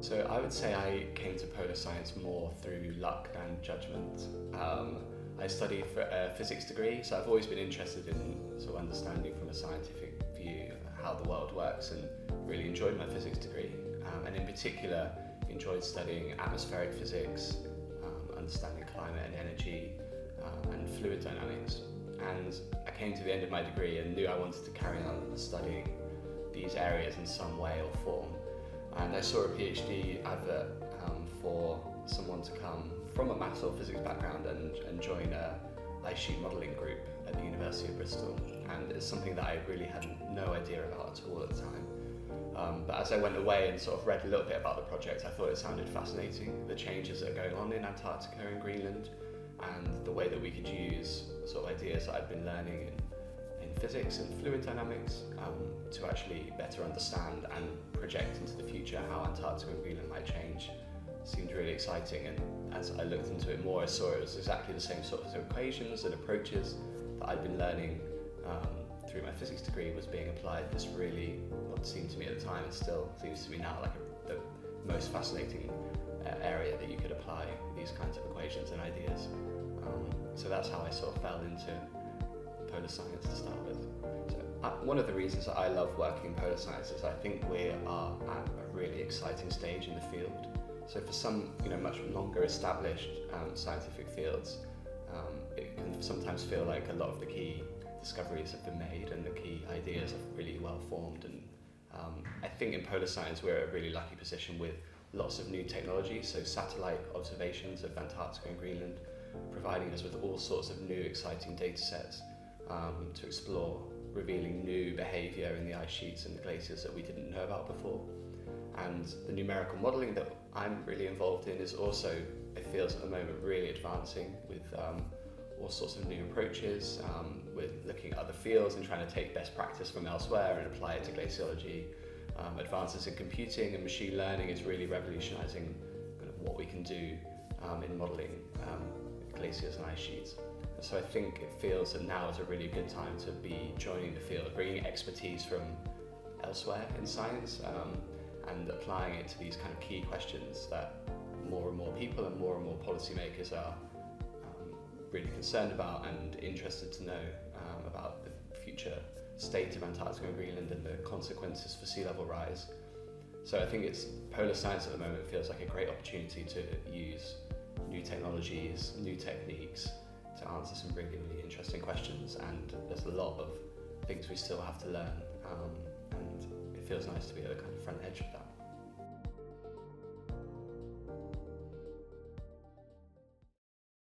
So I would say I came to polar science more through luck than judgment. I studied for a physics degree, so I've always been interested in sort of understanding from a scientific view how the world works, and really enjoyed my physics degree. And in particular, enjoyed studying atmospheric physics, understanding climate and energy, and fluid dynamics. And I came to the end of my degree and knew I wanted to carry on studying these areas in some way or form. And I saw a PhD advert for someone to come from a maths or physics background and join a ice sheet modelling group at the University of Bristol. And it's something that I really had no idea about at all at the time. But as I went away and sort of read a little bit about the project, I thought it sounded fascinating, the changes that are going on in Antarctica and Greenland, and the way that we could use sort of ideas that I'd been learning in physics and fluid dynamics to actually better understand and project into the future how Antarctica and Greenland might change. Seemed really exciting, and as I looked into it more, I saw it was exactly the same sorts of equations and approaches that I'd been learning through my physics degree was being applied. This really, what seemed to me at the time and still seems to me now, like the most fascinating area that you could apply these kinds of equations and ideas. So that's how I sort of fell into polar science to start with. So one of the reasons that I love working in polar science is I think we are at a really exciting stage in the field. So for some, much longer established scientific fields, it can sometimes feel like a lot of the key discoveries have been made and the key ideas are really well formed. And I think in polar science we're at a really lucky position with lots of new technology. So satellite observations of Antarctica and Greenland, providing us with all sorts of new exciting data sets to explore, revealing new behaviour in the ice sheets and the glaciers that we didn't know about before. And the numerical modelling that I'm really involved in is also, it feels at the moment, really advancing with all sorts of new approaches. We're looking at other fields and trying to take best practice from elsewhere and apply it to glaciology. Advances in computing and machine learning is really revolutionising kind of what we can do in modelling glaciers and ice sheets. So I think it feels that now is a really good time to be joining the field, bringing expertise from elsewhere in science and applying it to these kind of key questions that more and more people and more policymakers are really concerned about and interested to know about the future state of Antarctica and Greenland and the consequences for sea level rise. So I think polar science at the moment feels like a great opportunity to use new technologies, new techniques to answer some really, really interesting questions, and there's a lot of things we still have to learn, and it feels nice to be at the kind of front edge of that.